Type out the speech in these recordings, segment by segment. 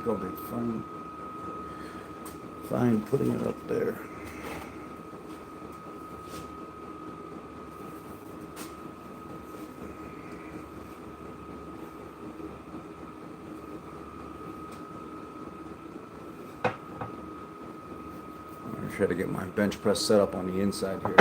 Go be fine. Fine putting it up there. I'll try to get my bench press set up on the inside here.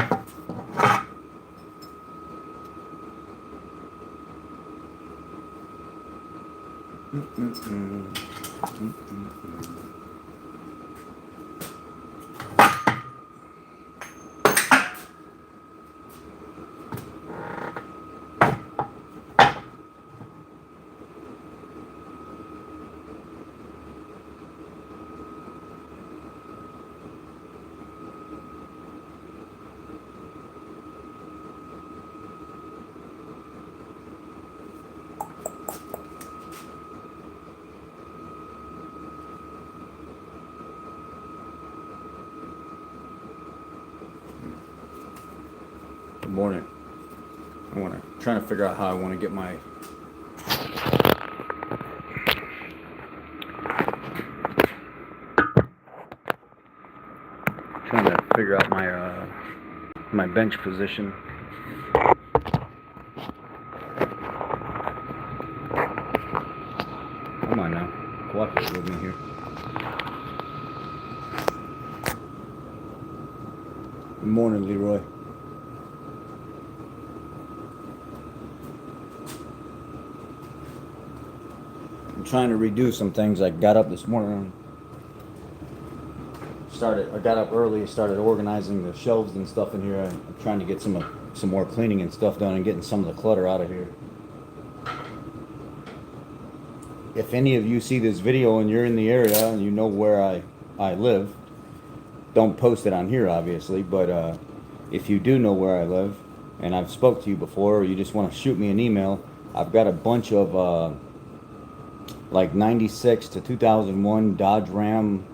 Good morning. Trying to figure out how I want to get my my bench position. Come on now, cooperate with me here. Good morning, Leroy. I'm trying to redo some things. I got up this morning. I got up early. Started organizing the shelves and stuff in here. I'm trying to get some more cleaning and stuff done and getting some of the clutter out of here. If any of you see this video and you're in the area and you know where I live, don't post it on here, obviously. But if you do know where I live and I've spoke to you before, or you just want to shoot me an email, I've got a bunch of like 96 to 2001 Dodge Ram,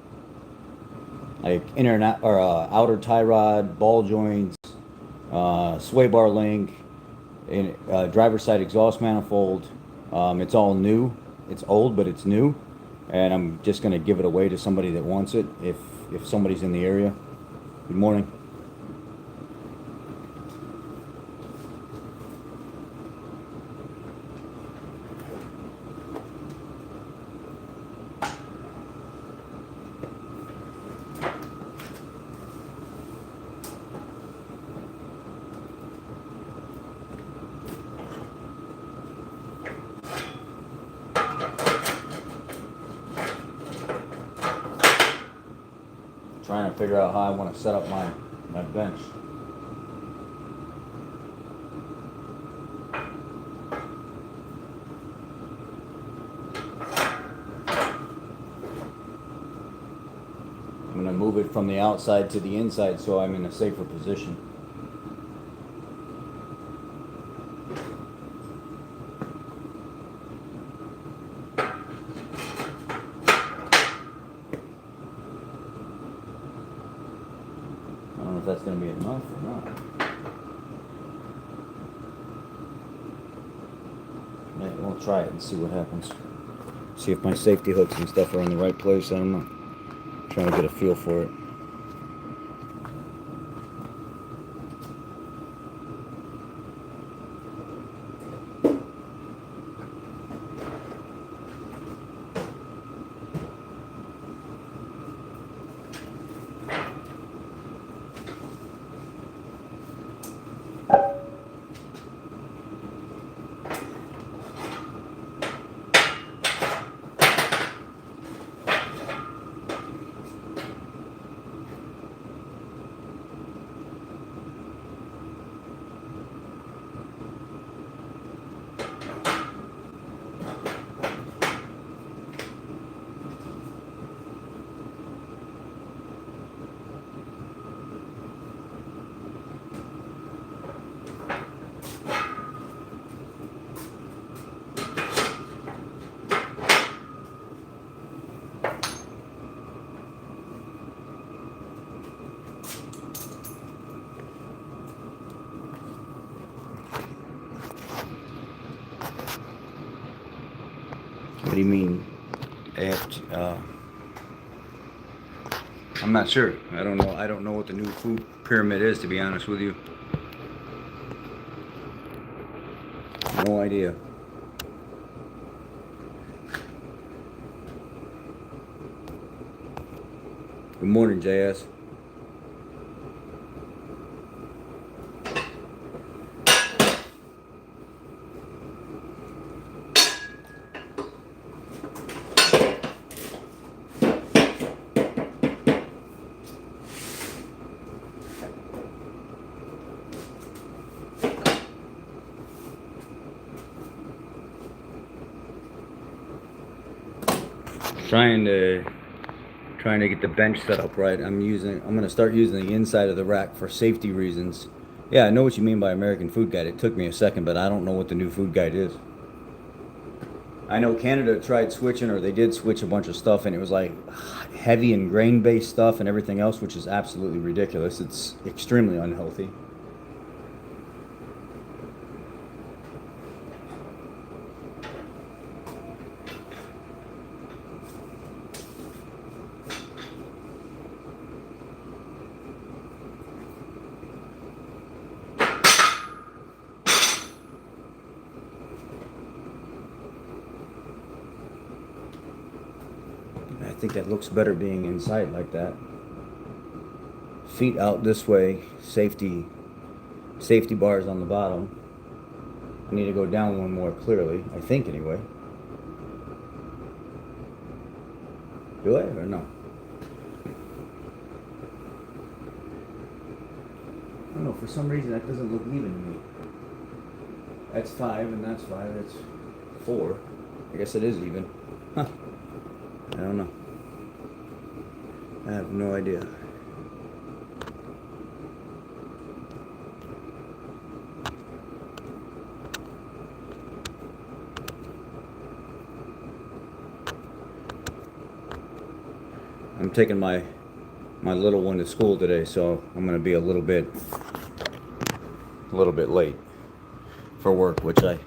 like internet or outer tie rod, ball joints, sway bar link, and driver's side exhaust manifold. It's all new. It's old, but it's new, and I'm just gonna give it away to somebody that wants it. If somebody's in the area. Good morning. Trying to figure out how I want to set up my bench. I'm going to move it from the outside to the inside so I'm in a safer position. I don't know if that's going to be enough or not. We'll try it and see what happens. See if my safety hooks and stuff are in the right place. I don't know. I'm trying to get a feel for it. What do you mean I'm not sure. I don't know. I don't know what the new food pyramid is, to be honest with you. No idea. Good morning, JS. Trying to get the bench set up right. I'm gonna start using the inside of the rack for safety reasons. Yeah, I know what you mean by American Food Guide. It took me a second, but I don't know what the new food guide is. I know Canada tried switching, or they did switch a bunch of stuff, and it was like heavy and grain-based stuff and everything else, which is absolutely ridiculous. It's extremely unhealthy. I think that looks better being inside like that. Feet out this way, safety bars on the bottom. I need to go down one more clearly, I think anyway. Do I or no? I don't know, for some reason that doesn't look even to me. That's 5 and that's 5, that's 4. I guess it is even. Huh. I don't know. I have no idea. I'm taking my little one to school today, so I'm gonna be a little bit late for work, which I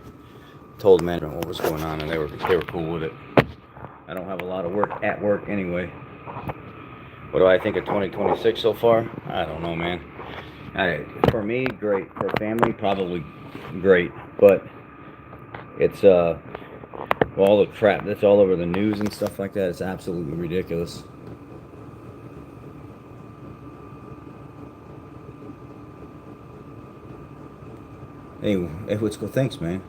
told management what was going on, and they were cool with it. I don't have a lot of work at work anyway. What do I think of 2026 so far? I don't know, man. For me, great. For family, probably great. But it's all the crap that's all over the news and stuff like that. It's absolutely ridiculous. Hey, let's go. Thanks, man.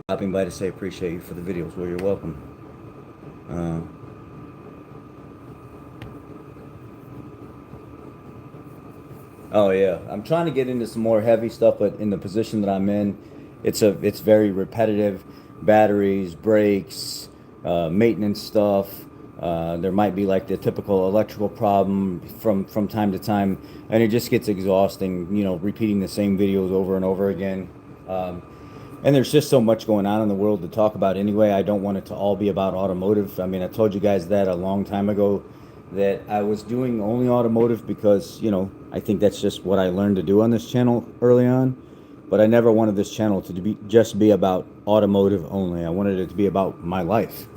Stopping by to say appreciate you for the videos. Well, you're welcome. Oh yeah, I'm trying to get into some more heavy stuff, but in the position that I'm in, it's very repetitive. Batteries, brakes, maintenance stuff. There might be like the typical electrical problem from time to time, and it just gets exhausting. You know, repeating the same videos over and over again. And there's just so much going on in the world to talk about anyway. I don't want it to all be about automotive. I mean, I told you guys that a long time ago, that I was doing only automotive because, you know, I think that's just what I learned to do on this channel early on. But I never wanted this channel to be just be about automotive only. I wanted it to be about my life.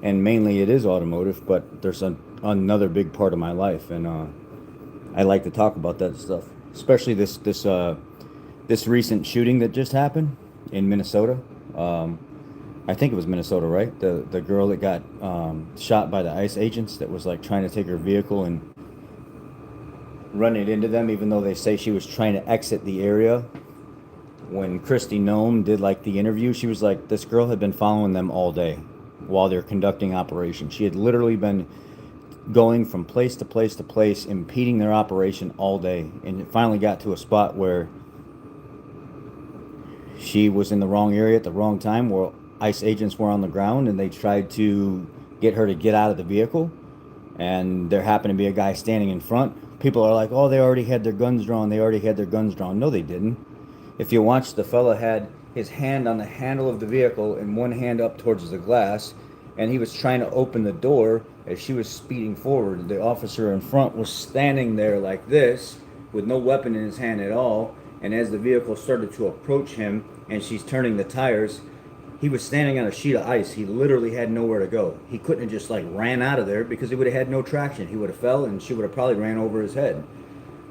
And mainly it is automotive, but there's another big part of my life. And I like to talk about that stuff. Especially this recent shooting that just happened in Minnesota. I think it was Minnesota, right? The girl that got shot by the ICE agents that was like trying to take her vehicle and run it into them, even though they say she was trying to exit the area. When Kristi Noem did like the interview, she was like, this girl had been following them all day while they're conducting operations. She had literally been going from place to place to place, impeding their operation all day. And it finally got to a spot where she was in the wrong area at the wrong time, where ICE agents were on the ground, and they tried to get her to get out of the vehicle. And there happened to be a guy standing in front. People are like, oh, they already had their guns drawn. They already had their guns drawn. No, they didn't. If you watch, the fella had his hand on the handle of the vehicle and one hand up towards the glass, and he was trying to open the door as she was speeding forward. The officer in front was standing there like this with no weapon in his hand at all. And as the vehicle started to approach him and she's turning the tires, He was standing on a sheet of ice. He literally had nowhere to go. He couldn't have just like ran out of there because he would have had no traction. He would have fell and she would have probably ran over his head.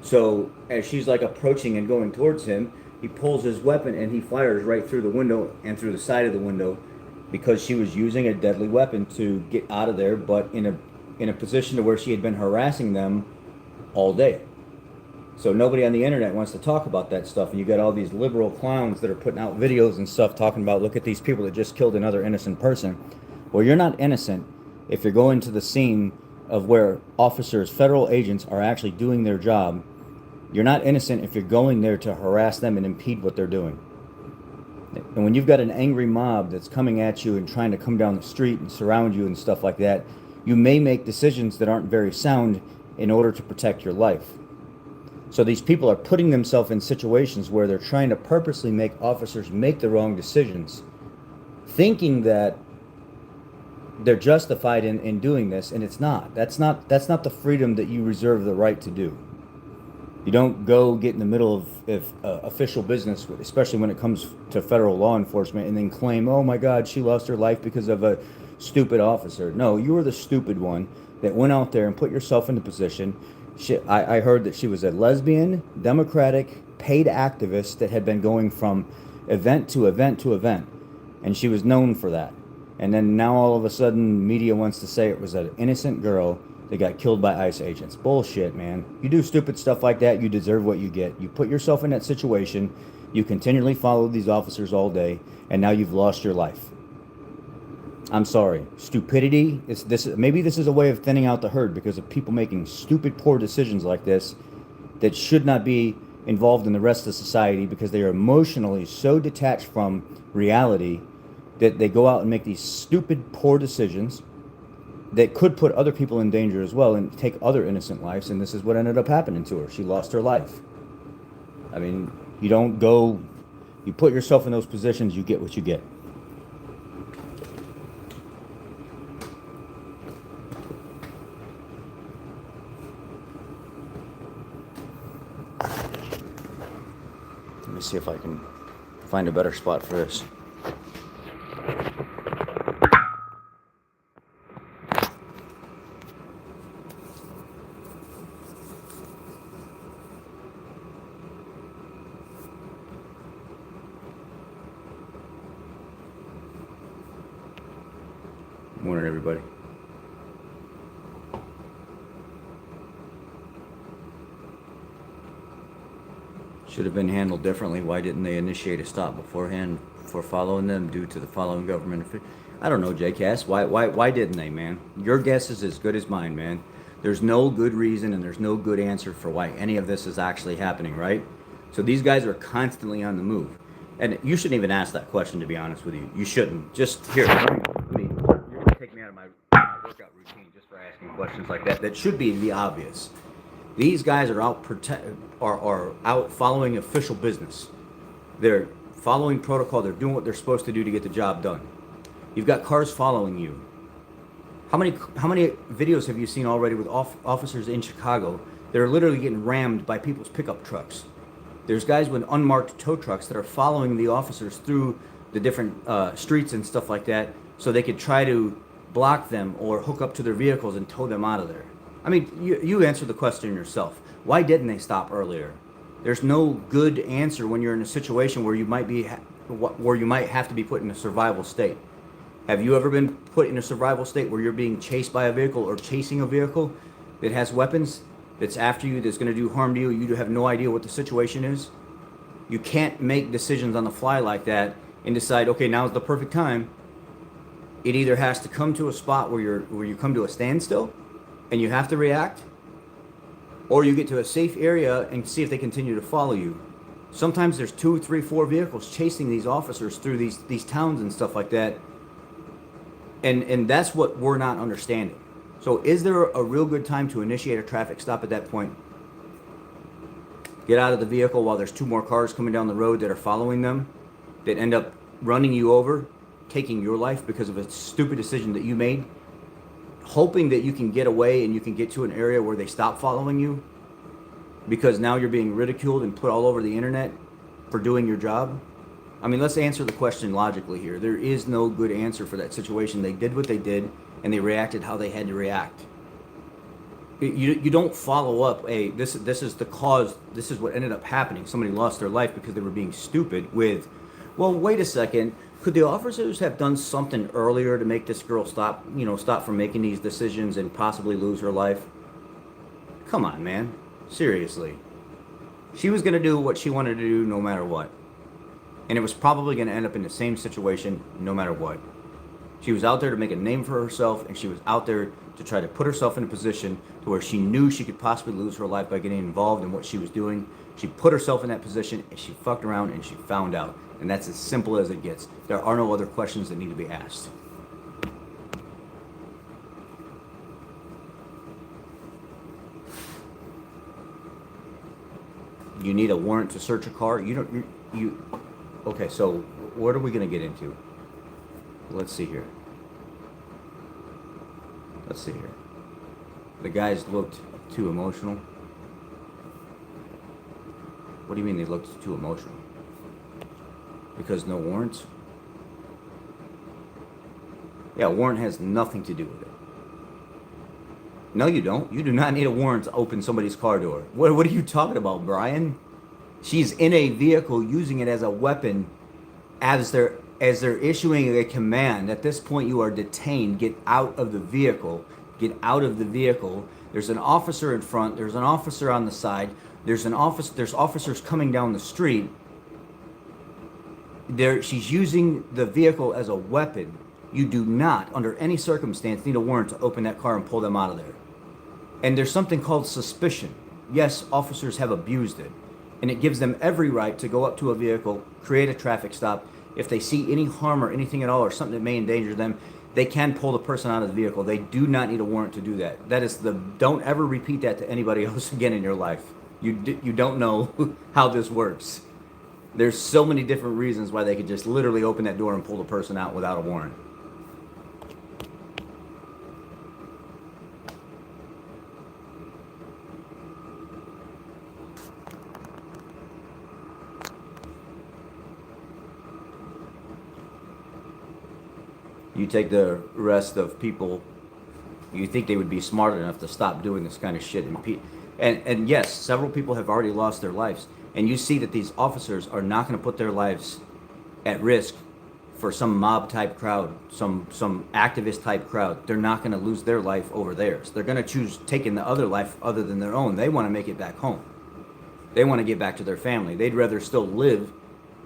So as she's like approaching and going towards him, he pulls his weapon and he fires right through the window and through the side of the window because she was using a deadly weapon to get out of there, but in a position to where she had been harassing them all day. So nobody on the internet wants to talk about that stuff, and you got all these liberal clowns that are putting out videos and stuff talking about, look at these people that just killed another innocent person. Well, you're not innocent if you're going to the scene of where officers, federal agents, are actually doing their job. You're not innocent if you're going there to harass them and impede what they're doing. And when you've got an angry mob that's coming at you and trying to come down the street and surround you and stuff like that, you may make decisions that aren't very sound in order to protect your life. So these people are putting themselves in situations where they're trying to purposely make officers make the wrong decisions, thinking that they're justified in doing this, and it's not. That's not the freedom that you reserve the right to do. You don't go get in the middle of official business, especially when it comes to federal law enforcement, and then claim, oh my God, she lost her life because of a stupid officer. No, you were the stupid one that went out there and put yourself in the position. I heard that she was a lesbian, Democratic, paid activist that had been going from event to event to event, and she was known for that. And then now all of a sudden, media wants to say it was an innocent girl that got killed by ICE agents. Bullshit, man. You do stupid stuff like that, you deserve what you get. You put yourself in that situation, you continually follow these officers all day, and now you've lost your life. I'm sorry. Stupidity is this. Maybe this is a way of thinning out the herd because of people making stupid, poor decisions like this that should not be involved in the rest of society because they are emotionally so detached from reality that they go out and make these stupid, poor decisions that could put other people in danger as well and take other innocent lives. And this is what ended up happening to her. She lost her life. I mean, you put yourself in those positions, you get what you get. Let me see if I can find a better spot for this. Morning, everybody. Should have been handled differently. Why didn't they initiate a stop beforehand for following them due to the following government? I don't know, JCass. Why didn't they, man? Your guess is as good as mine, man. There's no good reason and there's no good answer for why any of this is actually happening, right? So these guys are constantly on the move. And you shouldn't even ask that question, to be honest with you. You shouldn't. Just here, you're going to take me out of my workout routine just for asking questions like that. That should be the obvious. These guys are out following official business. They're following protocol. They're doing what they're supposed to do to get the job done. You've got cars following you. How many videos have you seen already with officers in Chicago that are literally getting rammed by people's pickup trucks? There's guys with unmarked tow trucks that are following the officers through the different streets and stuff like that so they could try to block them or hook up to their vehicles and tow them out of there. I mean, you answer the question yourself. Why didn't they stop earlier? There's no good answer when you're in a situation where you might have to be put in a survival state. Have you ever been put in a survival state where you're being chased by a vehicle or chasing a vehicle that has weapons, that's after you, that's going to do harm to you? You have no idea what the situation is. You can't make decisions on the fly like that and decide, okay, now's the perfect time. It either has to come to a spot where you come to a standstill and you have to react, or you get to a safe area and see if they continue to follow you. Sometimes there's 2, 3, 4 vehicles chasing these officers through these towns and stuff like that. And that's what we're not understanding. So is there a real good time to initiate a traffic stop at that point? Get out of the vehicle while there's 2 more cars coming down the road that are following them, that end up running you over, taking your life because of a stupid decision that you made, hoping that you can get away and you can get to an area where they stop following you because now you're being ridiculed and put all over the internet for doing your job. I mean, let's answer the question logically here. There is no good answer for that situation. They did what they did, and they reacted how they had to react. You don't follow up this is the cause, this is what ended up happening. Somebody lost their life because they were being stupid with, well, wait a second, could the officers have done something earlier to make this girl stop from making these decisions and possibly lose her life? Come on, man. Seriously. She was going to do what she wanted to do no matter what. And it was probably going to end up in the same situation no matter what. She was out there to make a name for herself, and she was out there to try to put herself in a position to where she knew she could possibly lose her life by getting involved in what she was doing. She put herself in that position, and she fucked around, and she found out. And that's as simple as it gets. There are no other questions that need to be asked. You need a warrant to search a car? Okay, so what are we going to get into? Let's see here. The guys looked too emotional. What do you mean they looked too emotional? Because no warrants? Yeah, a warrant has nothing to do with it. No, you don't. You do not need a warrant to open somebody's car door. What are you talking about, Brian? She's in a vehicle using it as a weapon as they're issuing a command. At this point, you are detained. Get out of the vehicle. Get out of the vehicle. There's an officer in front. There's an officer on the side. There's officers coming down the street. She's using the vehicle as a weapon. You do not, under any circumstance, need a warrant to open that car and pull them out of there. And there's something called suspicion. Yes, officers have abused it. And it gives them every right to go up to a vehicle, create a traffic stop. If they see any harm or anything at all or something that may endanger them, they can pull the person out of the vehicle. They do not need a warrant to do that. Don't ever repeat that to anybody else again in your life. You don't know how this works. There's so many different reasons why they could just literally open that door and pull the person out without a warrant. You take the rest of people, you think they would be smart enough to stop doing this kind of shit. And yes, several people have already lost their lives. And you see that these officers are not going to put their lives at risk for some mob type crowd, some activist type crowd. They're not going to lose their life over theirs. They're going to choose taking the other life other than their own. They want to make it back home. They want to get back to their family. They'd rather still live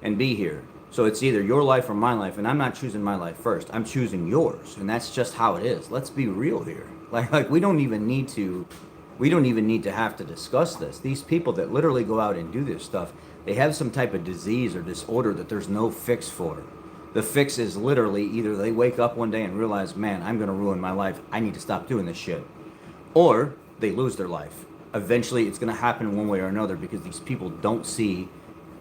and be here. So it's either your life or my life, and I'm not choosing my life first. I'm choosing yours, and that's just how it is. Let's be real here. Like we don't even need to have to discuss this. These people that literally go out and do this stuff, they have some type of disease or disorder that there's no fix for. The fix is literally either they wake up one day and realize, man, I'm going to ruin my life. I need to stop doing this shit. Or they lose their life. Eventually, it's going to happen one way or another because these people don't see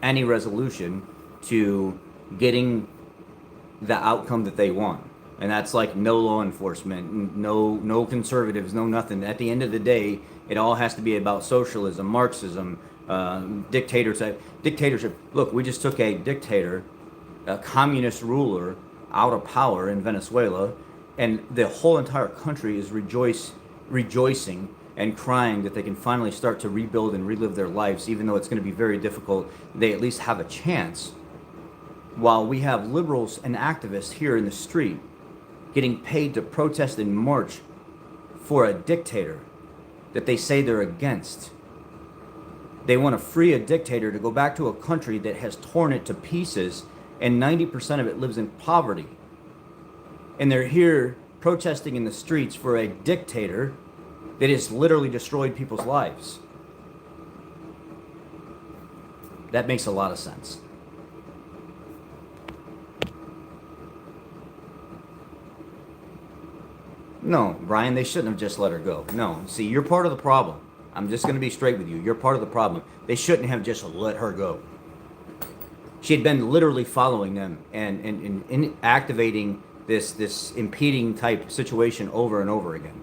any resolution to getting the outcome that they want. And that's like no law enforcement, no conservatives, no nothing. At the end of the day, it all has to be about socialism, Marxism, dictatorship. Look, we just took a dictator, a communist ruler out of power in Venezuela, and the whole entire country is rejoicing and crying that they can finally start to rebuild and relive their lives, even though it's going to be very difficult. They at least have a chance. While we have liberals and activists here in the street getting paid to protest and march for a dictator that they say they're against. They want to free a dictator to go back to a country that has torn it to pieces and 90% of it lives in poverty. And they're here protesting in the streets for a dictator that has literally destroyed people's lives. That makes a lot of sense. No, Brian, they shouldn't have just let her go. No, see, you're part of the problem. I'm just going to be straight with you. You're part of the problem. They shouldn't have just let her go. She had been literally following them and activating this impeding type situation over and over again.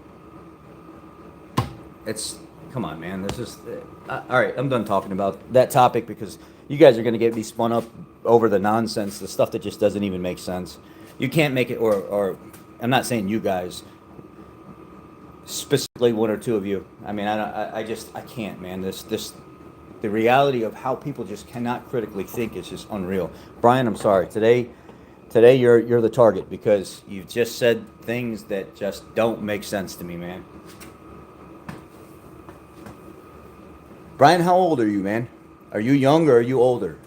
Come on, man. This is all right. I'm done talking about that topic because you guys are going to get me spun up over the nonsense, the stuff that just doesn't even make sense. You can't make it, or I'm not saying you guys, specifically one or two of you. I mean, I can't, man. The reality of how people just cannot critically think is just unreal. Brian, I'm sorry. Today you're the target because you've just said things that just don't make sense to me, man. Brian, how old are you, man? Are you young or are you older?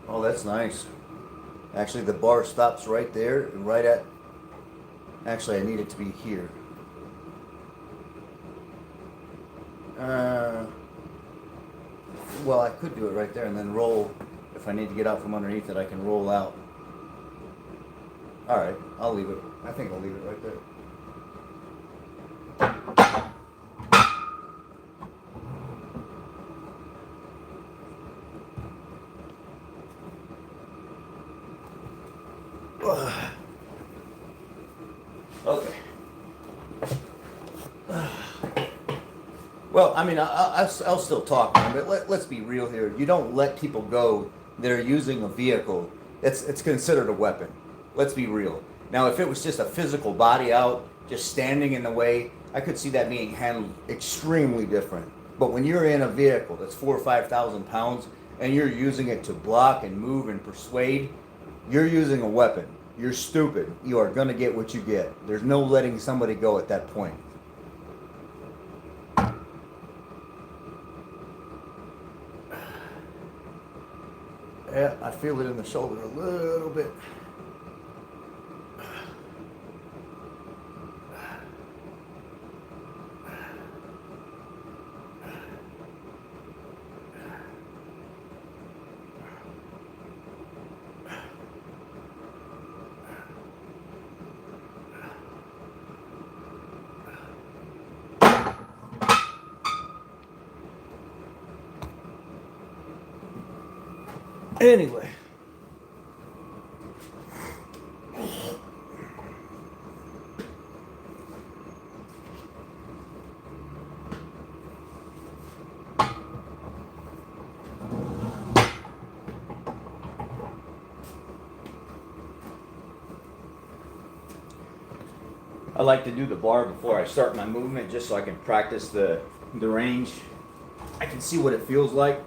Oh, that's nice. Actually, the bar stops right there, right at. Actually, I need it to be here. Uh, well, I could do it right there and then roll. If I need to get out from underneath it, I can roll out. All right, I'll leave it. I think I'll leave it right there. Okay. Well, I mean, I'll still talk, man, but let's be real here. You don't let people go that are using a vehicle. It's considered a weapon. Let's be real. Now, if it was just a physical body out, just standing in the way, I could see that being handled extremely different. But when you're in a vehicle that's 4,000 or 5,000 pounds and you're using it to block and move and persuade, you're using a weapon. You're stupid. You are going to get what you get. There's no letting somebody go at that point. Yeah, I feel it in the shoulder a little bit. Anyway. I like to do the bar before I start my movement just so I can practice the range. I can see what it feels like.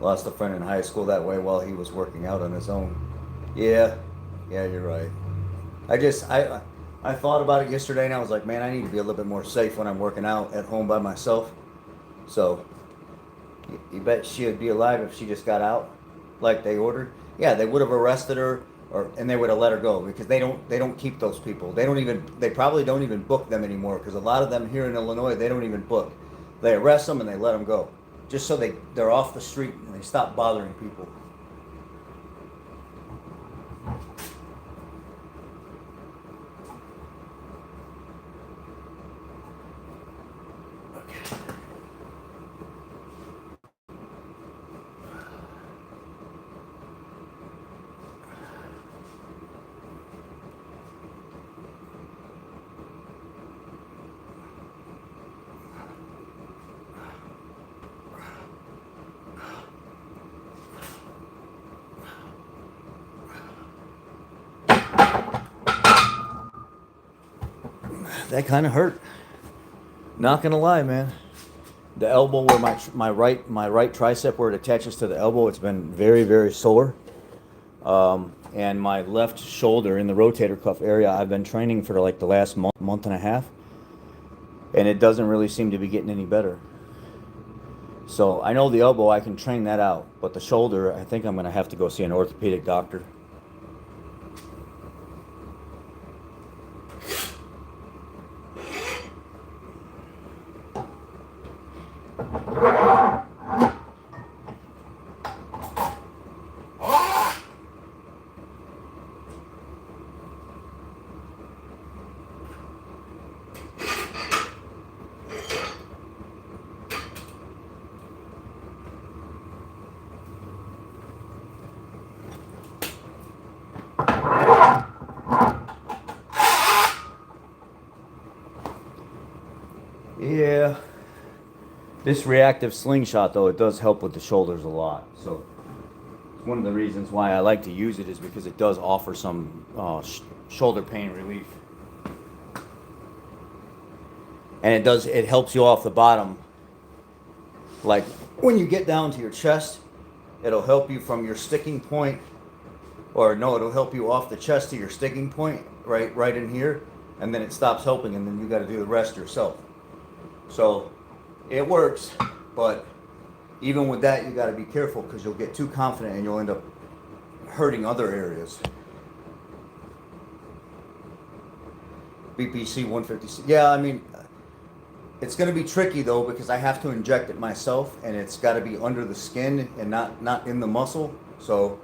Lost a friend in high school that way while he was working out on his own. Yeah, you're right. I thought about it yesterday and I was like, man, I need to be a little bit more safe when I'm working out at home by myself. So, you bet she would be alive if she just got out like they ordered. Yeah, they would have arrested her and they would have let her go because they don't keep those people. They probably don't even book them anymore because a lot of them here in Illinois, they don't even book. They arrest them and they let them go. Just so they're off the street and they stop bothering people. That kind of hurt. Not gonna lie, man. The elbow where my right tricep where it attaches to the elbow, it's been very, very sore. And my left shoulder in the rotator cuff area, I've been training for like the last month and a half, and it doesn't really seem to be getting any better. So I know the elbow, I can train that out, but the shoulder, I think I'm going to have to go see an orthopedic doctor. Yeah, this reactive slingshot though, it does help with the shoulders a lot. So one of the reasons why I like to use it is because it does offer some shoulder pain relief. And it helps you off the bottom. Like when you get down to your chest, it'll help you from your sticking point, or no, it'll help you off the chest to your sticking point, right in here, and then it stops helping, and then you got to do the rest yourself. So it works, but even with that, you got to be careful because you'll get too confident and you'll end up hurting other areas. BPC 156. Yeah, I mean, it's going to be tricky though because I have to inject it myself, and it's got to be under the skin and not in the muscle. So,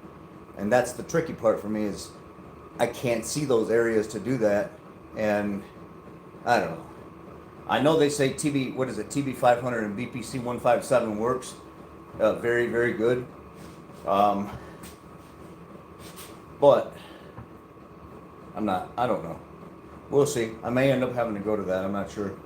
and that's the tricky part for me is I can't see those areas to do that, and I don't know. I know they say TB 500 and BPC 157 works very, very good. But I don't know. We'll see. I may end up having to go to that. I'm not sure.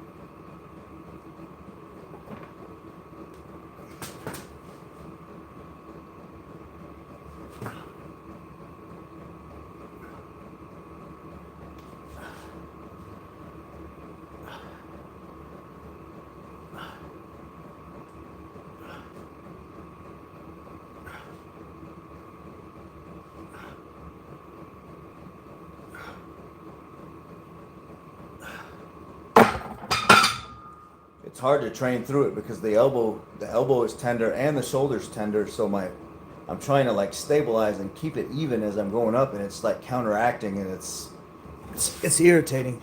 It's hard to train through it because the elbow is tender and the shoulder's tender, so I'm trying to like stabilize and keep it even as I'm going up, and it's like counteracting, and it's irritating.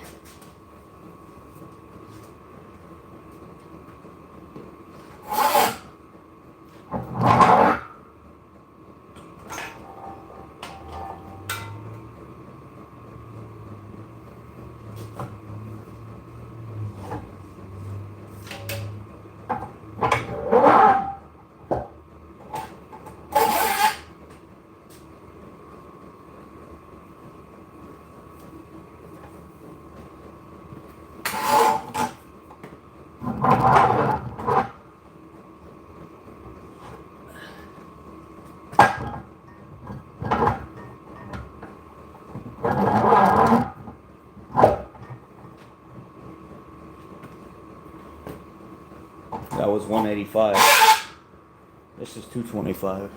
That was 185. This is 225.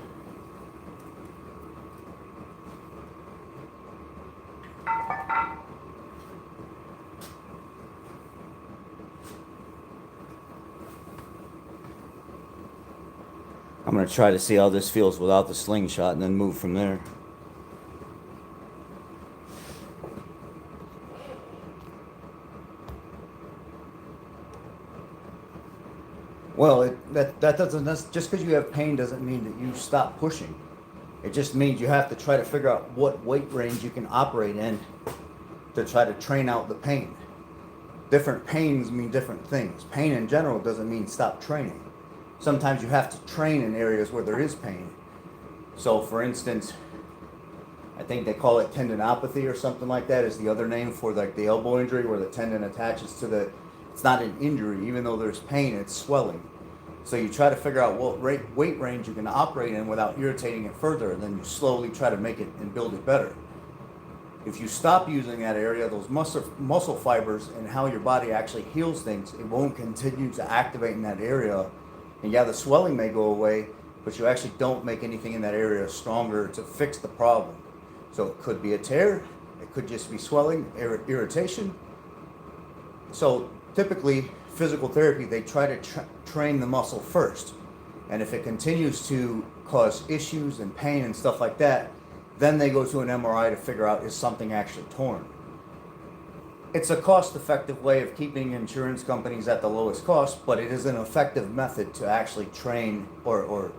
I'm going to try to see how this feels without the slingshot and then move from there. Well, that doesn't, just because you have pain doesn't mean that you stop pushing. It just means you have to try to figure out what weight range you can operate in to try to train out the pain. Different pains mean different things. Pain in general doesn't mean stop training. Sometimes you have to train in areas where there is pain. So for instance, I think they call it tendinopathy or something like that is the other name for like the elbow injury where the tendon attaches to it's not an injury, even though there's pain, it's swelling. So you try to figure out what weight range you can operate in without irritating it further, and then you slowly try to make it and build it better. If you stop using that area, those muscle fibers and how your body actually heals things, it won't continue to activate in that area. And yeah, the swelling may go away, but you actually don't make anything in that area stronger to fix the problem. So it could be a tear, it could just be swelling, irritation. So typically, physical therapy, they try to train the muscle first. And if it continues to cause issues and pain and stuff like that, then they go to an MRI to figure out is something actually torn. It's a cost-effective way of keeping insurance companies at the lowest cost, but it is an effective method to actually train or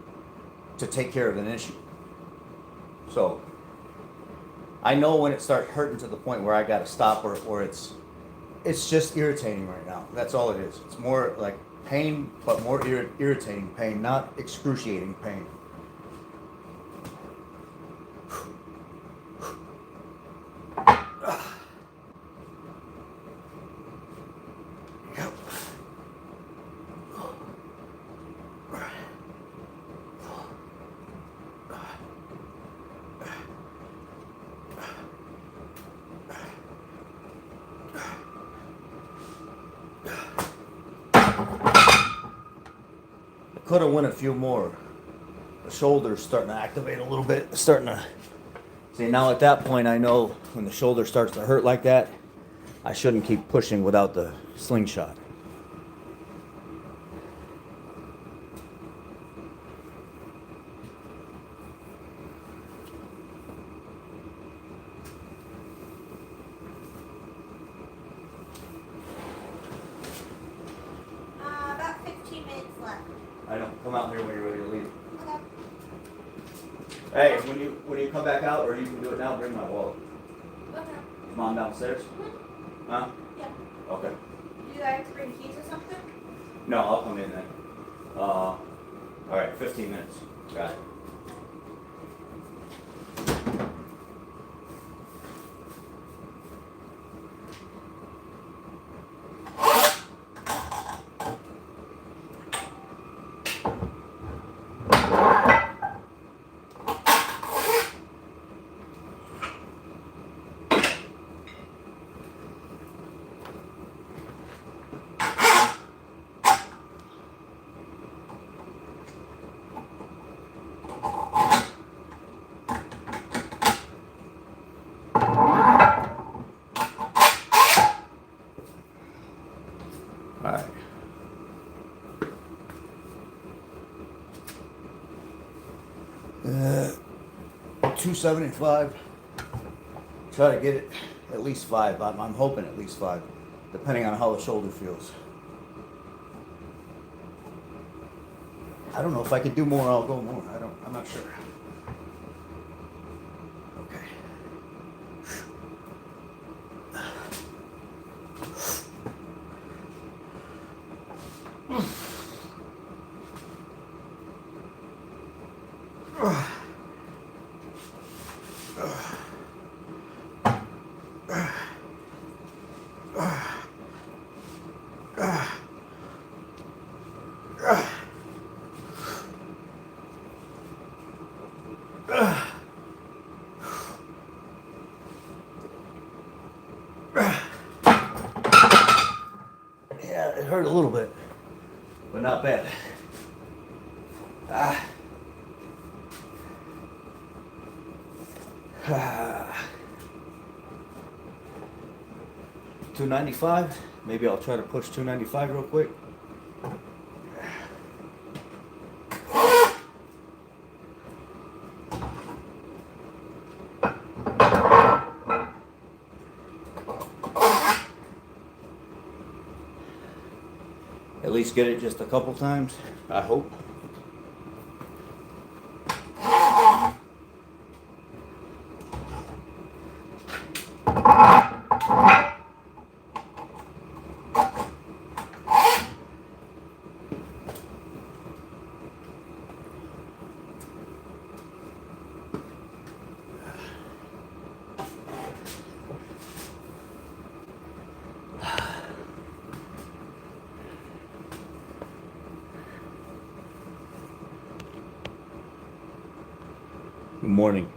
to take care of an issue. So I know when it starts hurting to the point where I got to stop, or it's just irritating right now. That's all it is. It's more like pain, but more irritating pain, not excruciating pain. Could have went a few more. The shoulder's starting to activate a little bit. Starting to see now. At that point, I know when the shoulder starts to hurt like that, I shouldn't keep pushing without the slingshot. About 15 minutes left. I know. Come out here when you're ready to leave. Okay. Hey, when you come back out, or you can do it now, bring my wallet. Okay. Is Mom downstairs? Huh? Yeah. Okay. You guys bring keys or something? No, I'll come in then. All right, 15 minutes. Got it. All right. 275. Try to get it at least 5. I'm hoping at least 5, depending on how the shoulder feels. I don't know if I could do more. I'll go more. I'm not sure. Okay. Yeah, it hurt a little bit, but not bad. Ah. 295. Maybe I'll try to push 295 real quick. At least get it just a couple times, I hope. Good morning.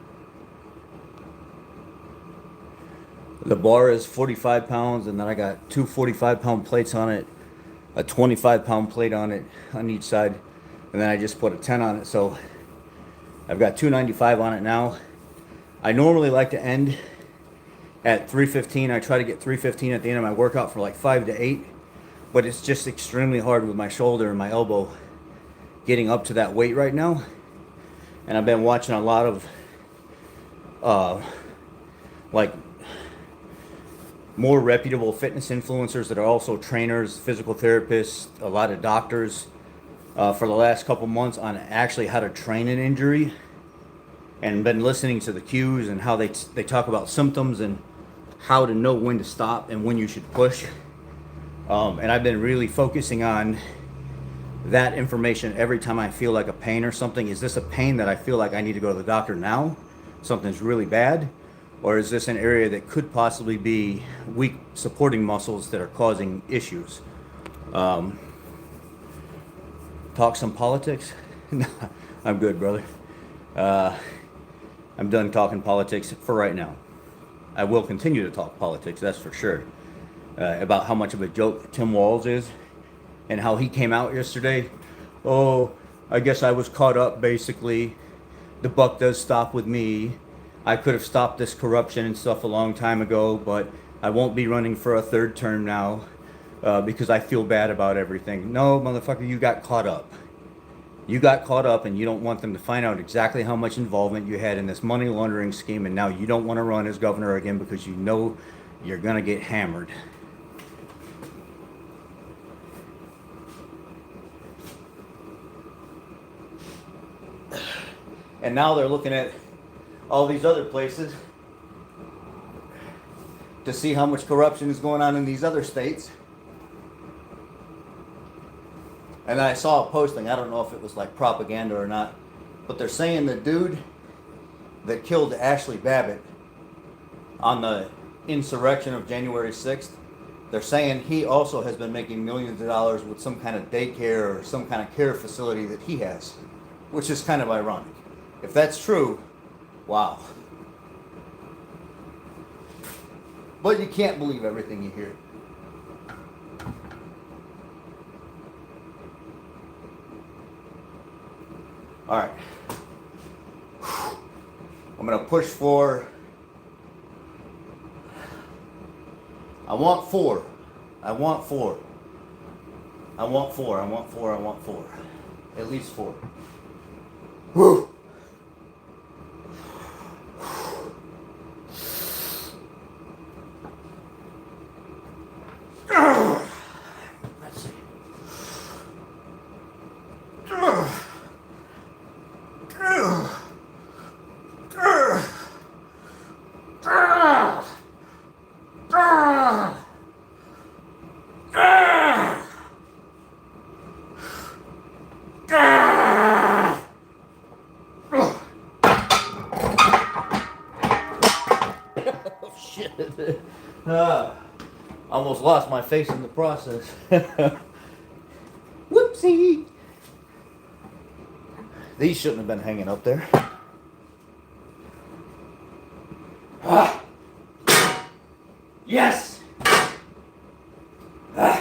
The bar is 45 pounds, and then I got two 45-pound plates on it, a 25-pound plate on it on each side, and then I just put a 10 on it. So I've got 295 on it now. I normally like to end at 315. I try to get 315 at the end of my workout for like 5 to 8, but it's just extremely hard with my shoulder and my elbow getting up to that weight right now. And I've been watching a lot of like more reputable fitness influencers that are also trainers, physical therapists, a lot of doctors for the last couple months on actually how to train an injury, and been listening to the cues and how they talk about symptoms and how to know when to stop and when you should push. And I've been really focusing on that information every time I feel like a pain or something. Is this a pain that I feel like I need to go to the doctor now? Something's really bad? Or is this an area that could possibly be weak supporting muscles that are causing issues? Talk some politics? No, I'm good, brother. I'm done talking politics for right now. I will continue to talk politics, that's for sure. About how much of a joke Tim Walz is and how he came out yesterday. Oh, I guess I was caught up, basically. The buck does stop with me. I could have stopped this corruption and stuff a long time ago, but I won't be running for a third term now because I feel bad about everything. No, motherfucker, you got caught up. You got caught up, and you don't want them to find out exactly how much involvement you had in this money laundering scheme, and now you don't want to run as governor again because you know you're going to get hammered. And now they're looking at all these other places to see how much corruption is going on in these other states. And I saw a posting, I don't know if it was like propaganda or not, but they're saying the dude that killed Ashley Babbitt on the insurrection of January 6th, they're saying he also has been making millions of dollars with some kind of daycare or some kind of care facility that he has, which is kind of ironic. If that's true, wow. But you can't believe everything you hear. All right. I'm going to push for... I want four. At least four. Whew. Let's see. Oh, shit. Almost lost my face in the process. Whoopsie. These shouldn't have been hanging up there. Ah. Yes. Ah.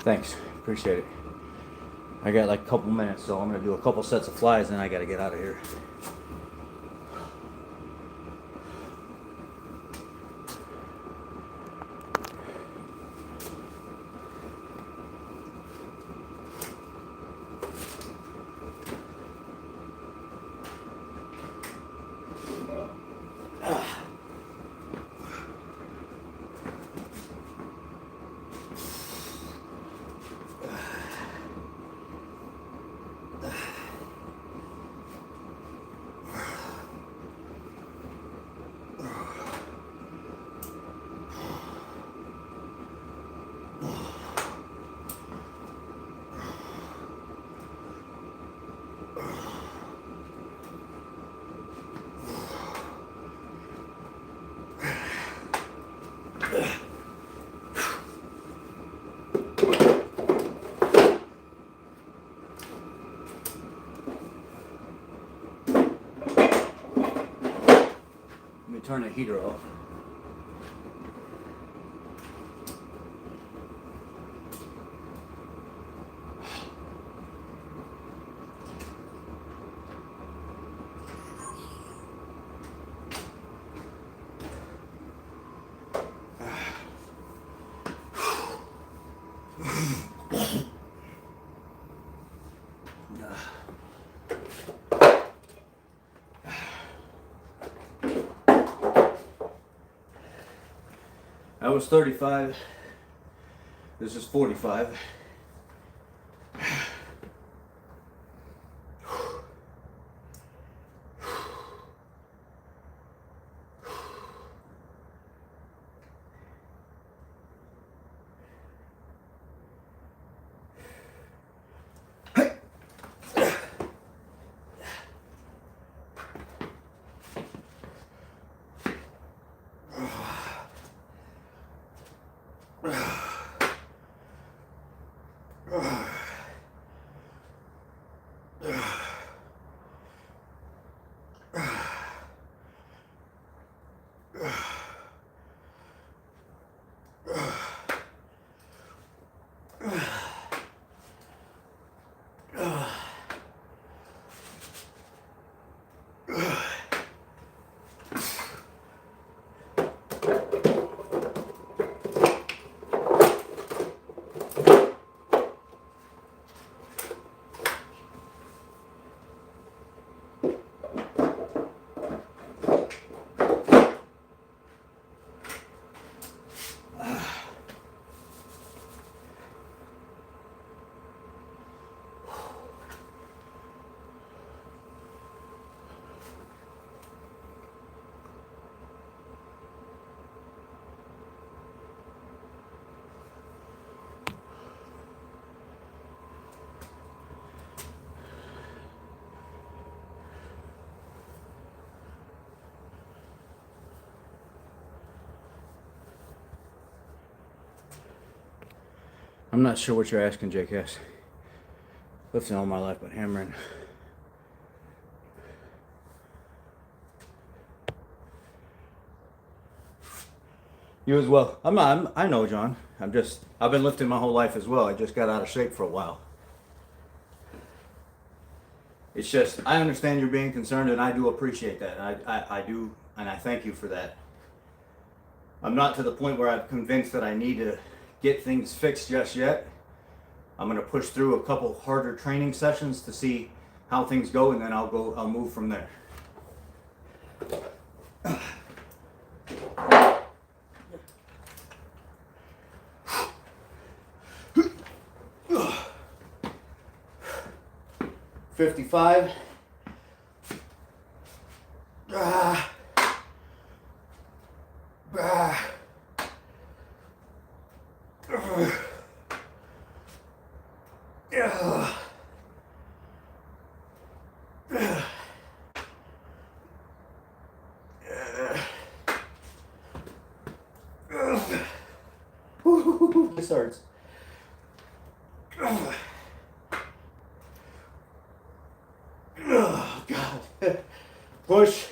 Thanks, appreciate it. I got like a couple minutes, so I'm gonna do a couple sets of flies, and I gotta get out of here. Let me turn the heater off. That was 35. This is 45. I'm not sure what you're asking, JKS. Lifting all my life, but hammering. You as well. I know, John. I've been lifting my whole life as well. I just got out of shape for a while. It's just, I understand you're being concerned, and I do appreciate that. I do, and I thank you for that. I'm not to the point where I'm convinced that I need to get things fixed just yet. I'm going to push through a couple harder training sessions to see how things go, and then I'll move from there. $55. This hurts. Oh, God. Push.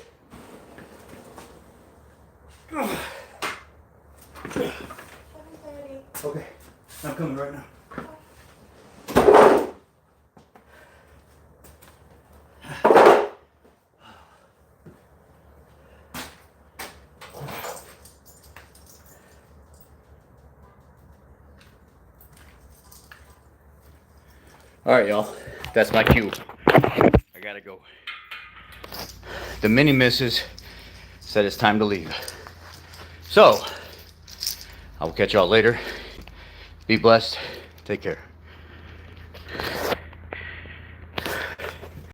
Okay, I'm coming right now. All right, y'all. That's my cue. I gotta go. The mini missus said it's time to leave. So, I will catch y'all later. Be blessed. Take care.